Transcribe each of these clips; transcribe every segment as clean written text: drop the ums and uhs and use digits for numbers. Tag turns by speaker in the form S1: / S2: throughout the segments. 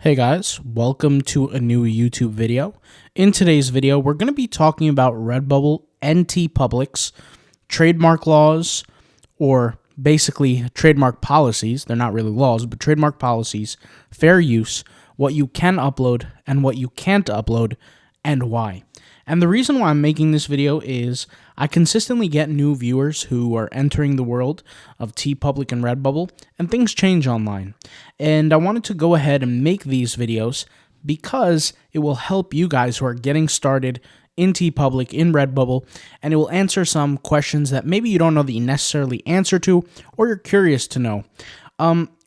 S1: Hey guys, welcome to a new YouTube video. In today's video, we're going to be talking about Redbubble and TeePublic's trademark laws, or basically trademark policies. They're not really laws, but trademark policies, fair use, what you can upload and what you can't upload, and why. And the reason why I'm making this video is I consistently get new viewers who are entering the world of TeePublic and Redbubble, and things change online. And I wanted to go ahead and make these videos because it will help you guys who are getting started in TeePublic, in Redbubble, and it will answer some questions that maybe you don't know that you necessarily answer to, or you're curious to know.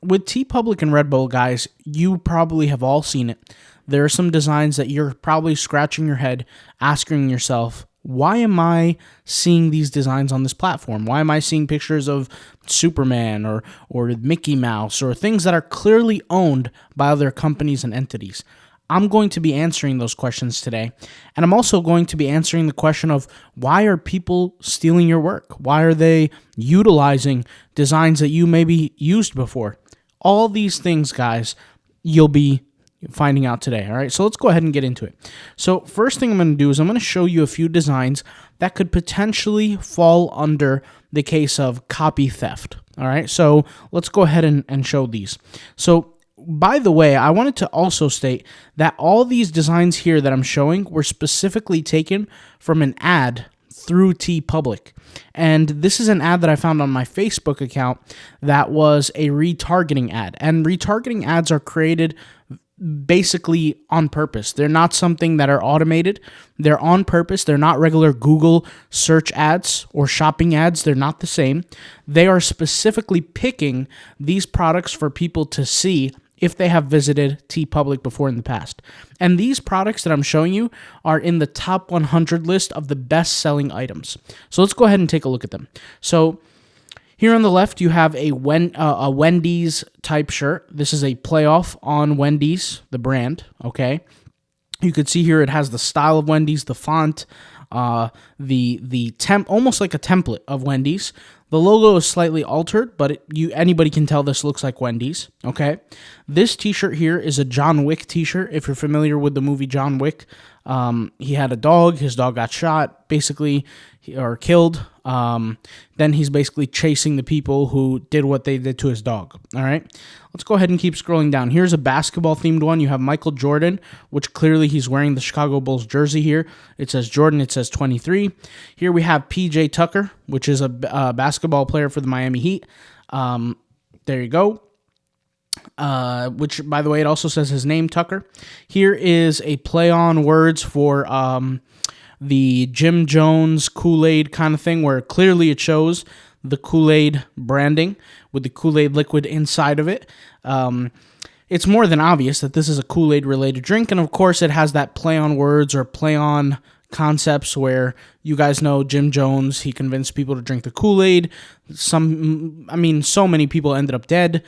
S1: With TeePublic and Redbubble, guys, you probably have all seen it. There are some designs that you're probably scratching your head, asking yourself, why am I seeing these designs on this platform? Why am I seeing pictures of Superman or Mickey Mouse or things that are clearly owned by other companies and entities? I'm going to be answering those questions today. And I'm also going to be answering the question of why are people stealing your work? Why are they utilizing designs that you maybe used before? All these things, guys, you'll be finding out today. All right, so let's go ahead and get into it. So first thing I'm going to do is I'm going to show you a few designs that could potentially fall under the case of copy theft. All right, so let's go ahead and show these. So by the way, I wanted to also state that all these designs here that I'm showing were specifically taken from an ad through TeePublic. And this is an ad that I found on my Facebook account that was a retargeting ad. And retargeting ads are created basically on purpose. They're not something that are automated. They're on purpose. They're not regular Google search ads or shopping ads. They're not the same. They are specifically picking these products for people to see if they have visited TeePublic before in the past. And these products that I'm showing you are in the top 100 list of the best-selling items. So let's go ahead and take a look at them. So here on the left, you have a Wendy's type shirt. This is a playoff on Wendy's, the brand, okay? You could see here it has the style of Wendy's, the font, almost like a template of Wendy's. The logo is slightly altered, but anybody can tell this looks like Wendy's, okay? This t-shirt here is a John Wick t-shirt. If you're familiar with the movie John Wick, he had a dog. His dog got shot, basically, or killed. Then he's basically chasing the people who did what they did to his dog, all right? Let's go ahead and keep scrolling down. Here's a basketball-themed one. You have Michael Jordan, which clearly he's wearing the Chicago Bulls jersey here. It says Jordan. It says 23. Here we have PJ Tucker, which is a basketball player for the Miami Heat. There you go. Which, by the way, it also says his name, Tucker. Here is a play on words for the Jim Jones Kool-Aid kind of thing, where clearly it shows the Kool-Aid branding with the Kool-Aid liquid inside of it. It's more than obvious that this is a Kool-Aid related drink, and of course it has that play on words or play on concepts where you guys know Jim Jones, he convinced people to drink the Kool-Aid. So many people ended up dead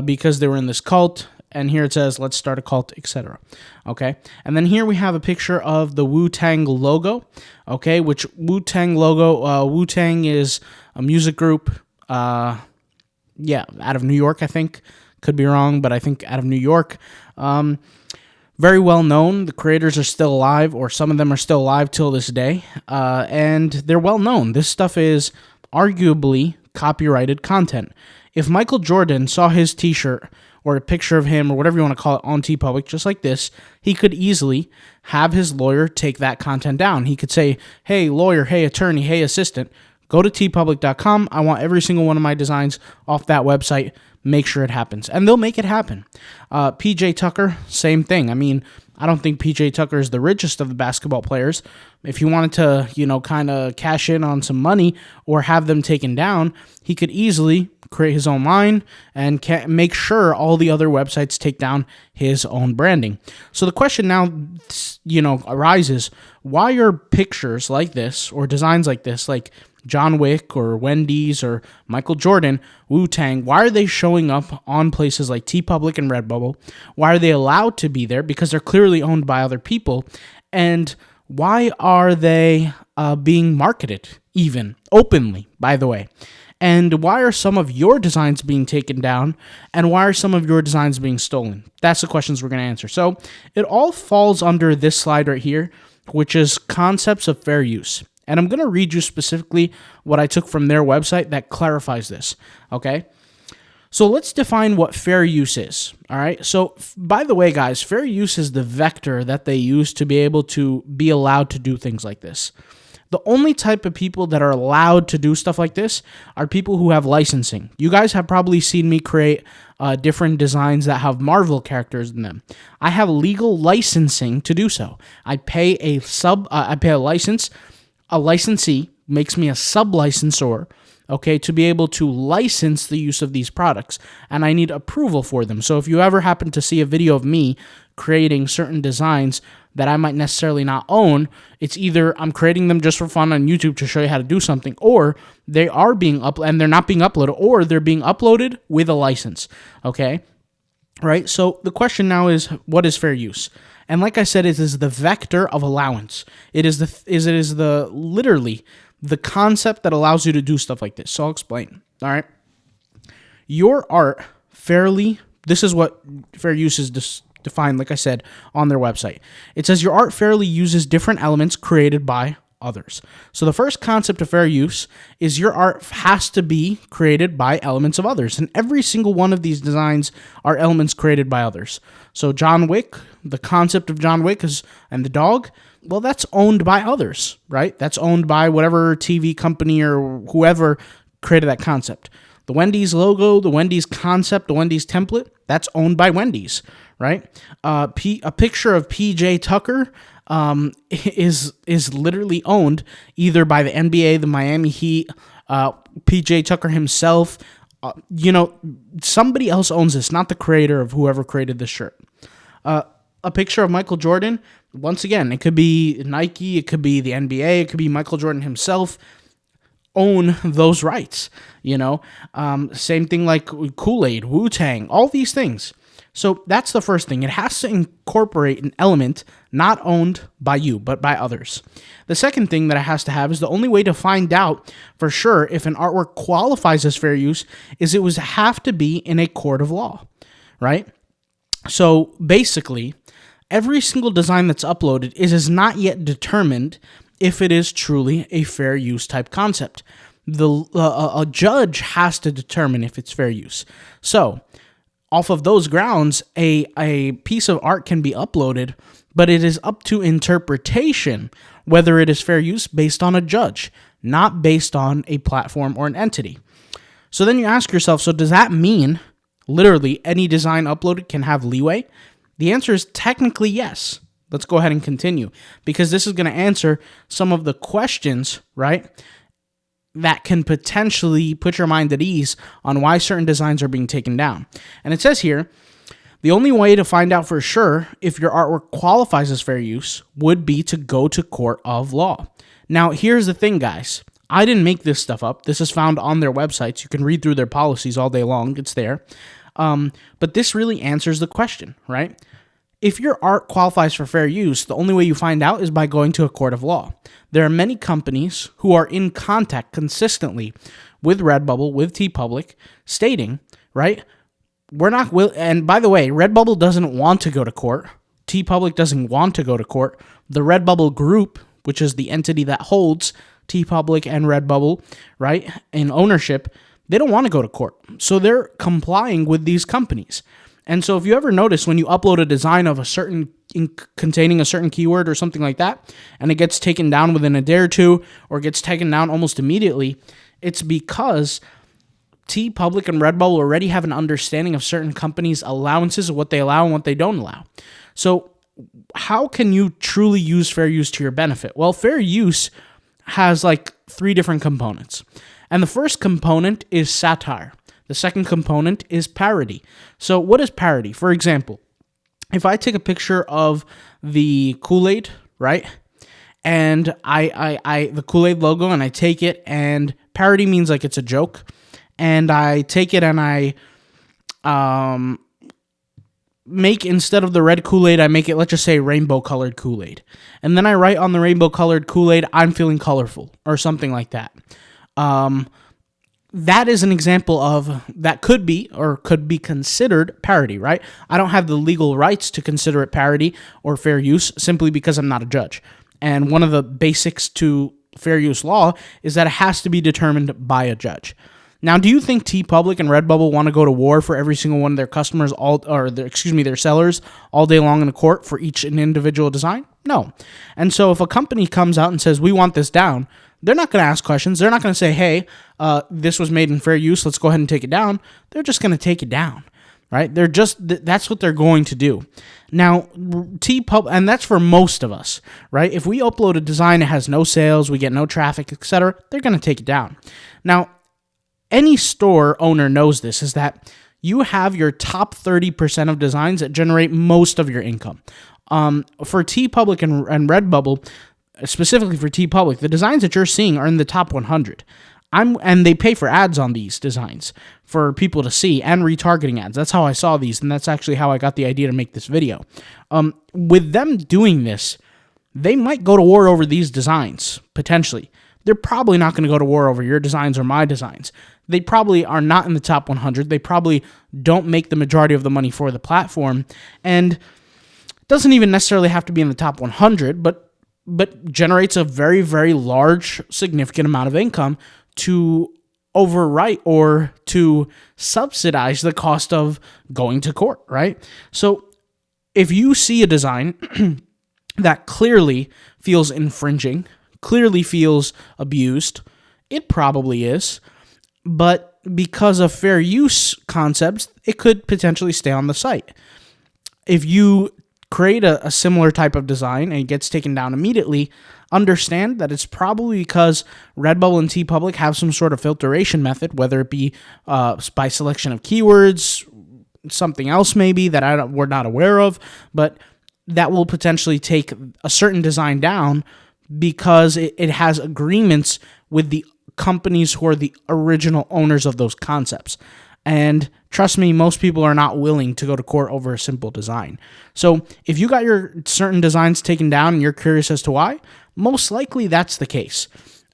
S1: because they were in this cult. And here it says, let's start a cult, etc. Okay. And then here we have a picture of the Wu-Tang logo. Okay. Which Wu-Tang logo, Wu-Tang is a music group. Out of New York, I think. Could be wrong, but I think out of New York. Very well known. The creators are still alive, or some of them are still alive till this day. And they're well known. This stuff is arguably copyrighted content. If Michael Jordan saw his t-shirt or a picture of him or whatever you want to call it on TeePublic, just like this, he could easily have his lawyer take that content down. He could say, hey, lawyer, hey, attorney, hey, assistant, go to teepublic.com. I want every single one of my designs off that website. Make sure it happens. And they'll make it happen. PJ Tucker, same thing. I mean, I don't think PJ Tucker is the richest of the basketball players. If he wanted to, kind of cash in on some money or have them taken down, he could easily create his own line and make sure all the other websites take down his own branding. So the question now, arises, why are pictures like this or designs like this, like John Wick or Wendy's or Michael Jordan, Wu-Tang, why are they showing up on places like TeePublic and Redbubble? Why are they allowed to be there? Because they're clearly owned by other people. And why are they being marketed even openly, by the way? And why are some of your designs being taken down? And why are some of your designs being stolen? That's the questions we're going to answer. So it all falls under this slide right here, which is concepts of fair use. And I'm going to read you specifically what I took from their website that clarifies this, okay? So let's define what fair use is, all right? So, by the way, guys, fair use is the vector that they use to be able to be allowed to do things like this. The only type of people that are allowed to do stuff like this are people who have licensing. You guys have probably seen me create different designs that have Marvel characters in them. I have legal licensing to do so. I pay a license. A licensee makes me a sub-licensor, okay, to be able to license the use of these products, and I need approval for them. So if you ever happen to see a video of me creating certain designs that I might necessarily not own, it's either I'm creating them just for fun on YouTube to show you how to do something, or they are being uploaded, and they're not being uploaded, or they're being uploaded with a license, okay? Right? So the question now is, what is fair use? And like I said, it is the vector of allowance. It is literally the concept that allows you to do stuff like this. So I'll explain. All right. Your art this is what fair use is defined, like I said, on their website. It says your art fairly uses different elements created by others. So the first concept of fair use is your art has to be created by elements of others. And every single one of these designs are elements created by others. So John Wick, the concept of John Wick and the dog, well, that's owned by others, right? That's owned by whatever TV company or whoever created that concept. The Wendy's logo, the Wendy's concept, the Wendy's template, that's owned by Wendy's, right? A picture of PJ Tucker is literally owned either by the NBA, the Miami Heat, PJ Tucker himself. Somebody else owns this, not the creator of whoever created this shirt. A picture of Michael Jordan, once again, it could be Nike, it could be the NBA, it could be Michael Jordan himself, own those rights, Same thing like Kool-Aid, Wu-Tang, all these things. So that's the first thing. It has to incorporate an element not owned by you, but by others. The second thing that it has to have is the only way to find out for sure if an artwork qualifies as fair use is it would have to be in a court of law, right? So basically, every single design that's uploaded is not yet determined if it is truly a fair use type concept. A judge has to determine if it's fair use. So, off of those grounds, a piece of art can be uploaded, but it is up to interpretation whether it is fair use based on a judge, not based on a platform or an entity. So then you ask yourself, so does that mean literally any design uploaded can have leeway? The answer is technically yes. Let's go ahead and continue, because this is going to answer some of the questions, right, that can potentially put your mind at ease on why certain designs are being taken down. And it says here, the only way to find out for sure if your artwork qualifies as fair use would be to go to court of law. Now, here's the thing, guys. I didn't make this stuff up. This is found on their websites. You can read through their policies all day long. It's there. But this really answers the question, right? If your art qualifies for fair use, the only way you find out is by going to a court of law. There are many companies who are in contact consistently with Redbubble, with TeePublic, stating, right, and by the way, Redbubble doesn't want to go to court. TeePublic doesn't want to go to court. The Redbubble group, which is the entity that holds TeePublic and Redbubble, right, in ownership, they don't want to go to court. So they're complying with these companies. And so if you ever notice when you upload a design of containing a certain keyword or something like that, and it gets taken down within a day or two, or gets taken down almost immediately, it's because TeePublic and Redbubble already have an understanding of certain companies' allowances of what they allow and what they don't allow. So how can you truly use fair use to your benefit? Well, fair use has like 3 different components. And the first component is satire. The second component is parody. So what is parody? For example, if I take a picture of the Kool-Aid, right? And the Kool-Aid logo, and I take it, and parody means like it's a joke. And I take it and I make, instead of the red Kool-Aid, I make it, let's just say, rainbow-colored Kool-Aid. And then I write on the rainbow-colored Kool-Aid, I'm feeling colorful, or something like that. that is an example of that could be or could be considered parody, right? I don't have the legal rights to consider it parody or fair use simply because I'm not a judge. And one of the basics to fair use law is that it has to be determined by a judge. Now, do you think TeePublic and Redbubble want to go to war for every single one of their customers, their sellers, all day long in the court for each an individual design? No. And so if a company comes out and says, we want this down, they're not going to ask questions. They're not going to say, hey, this was made in fair use, let's go ahead and take it down. They're just going to take it down, right? That's what they're going to do. Now, TeePublic, and that's for most of us, right? If we upload a design that has no sales, we get no traffic, etc., they're going to take it down. Now, any store owner knows this, is that you have your top 30% of designs that generate most of your income. For TeePublic and Redbubble, specifically for TeePublic, the designs that you're seeing are in the top 100. And they pay for ads on these designs for people to see and retargeting ads. That's how I saw these, and that's actually how I got the idea to make this video. With them doing this, they might go to war over these designs, potentially. They're probably not going to go to war over your designs or my designs. They probably are not in the top 100. They probably don't make the majority of the money for the platform. And it doesn't even necessarily have to be in the top 100, but generates a very, very large, significant amount of income to overwrite or to subsidize the cost of going to court, right? So if you see a design that clearly feels infringing, clearly feels abused, it probably is, but because of fair use concepts, it could potentially stay on the site. If you create a similar type of design and it gets taken down immediately, understand that it's probably because Redbubble and TeePublic have some sort of filtration method, whether it be by selection of keywords, something else maybe that we're not aware of, but that will potentially take a certain design down because it has agreements with the companies who are the original owners of those concepts. And trust me, most people are not willing to go to court over a simple design. So if you got your certain designs taken down and you're curious as to why, most likely that's the case.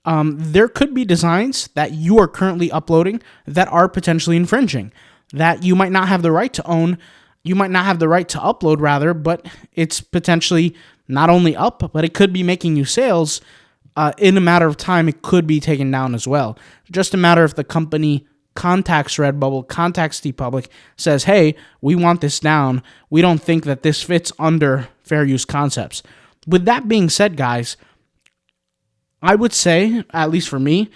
S1: There could be designs that you are currently uploading that are potentially infringing, that you might not have the right to own, you might not have the right to upload rather, but it's potentially not only up, but it could be making you sales. In a matter of time, it could be taken down as well. Just a matter if the company contacts Redbubble, contacts TeePublic, says, hey, we want this down. We don't think that this fits under fair use concepts. With that being said, guys, I would say, at least for me,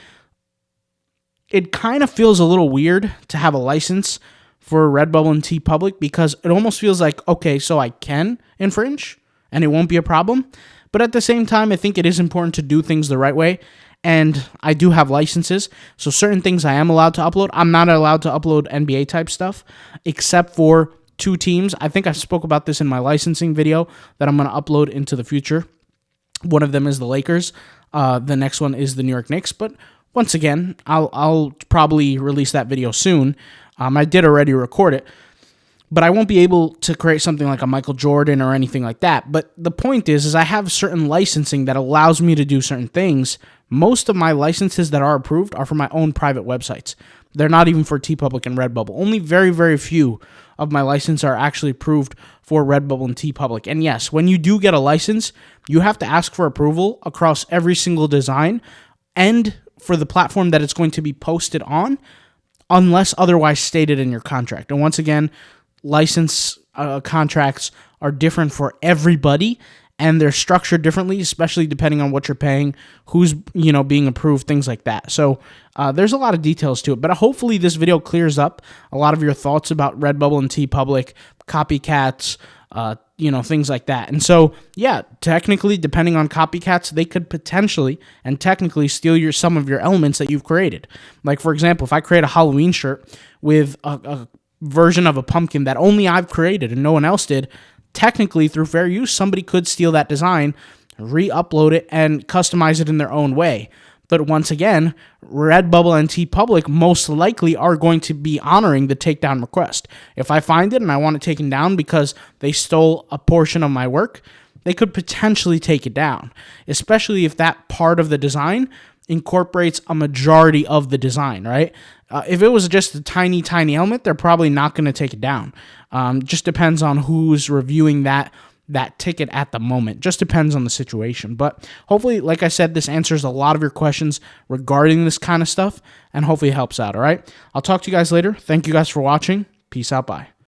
S1: it kind of feels a little weird to have a license for Redbubble and TeePublic because it almost feels like, okay, so I can infringe and it won't be a problem. But at the same time, I think it is important to do things the right way. And I do have licenses, so certain things I am allowed to upload. I'm not allowed to upload NBA type stuff, except for 2 teams. I think I spoke about this in my licensing video that I'm going to upload into the future. One of them is the Lakers. The next one is the New York Knicks. But once again, I'll probably release that video soon. I did already record it. But I won't be able to create something like a Michael Jordan or anything like that. But the point is I have certain licensing that allows me to do certain things. Most of my licenses that are approved are for my own private websites. They're not even for TeePublic and Redbubble. Only very, very few of my licenses are actually approved for Redbubble and TeePublic. And yes, when you do get a license, you have to ask for approval across every single design and for the platform that it's going to be posted on, unless otherwise stated in your contract. And once again, license contracts are different for everybody, and they're structured differently, especially depending on what you're paying, who's being approved, things like that. So there's a lot of details to it, but hopefully this video clears up a lot of your thoughts about Redbubble and TeePublic, Copycats, things like that. And so, yeah, technically, depending on Copycats, they could potentially and technically steal some of your elements that you've created. Like, for example, if I create a Halloween shirt with a version of a pumpkin that only I've created and no one else did, technically through fair use, somebody could steal that design, re-upload it, and customize it in their own way. But once again, Redbubble and TeePublic most likely are going to be honoring the takedown request. If I find it and I want it taken down because they stole a portion of my work, they could potentially take it down, especially if that part of the design incorporates a majority of the design, right? If it was just a tiny, tiny element, they're probably not going to take it down. Just depends on who's reviewing that ticket at the moment. Just depends on the situation. But hopefully, like I said, this answers a lot of your questions regarding this kind of stuff, and hopefully it helps out, all right? I'll talk to you guys later. Thank you guys for watching. Peace out. Bye.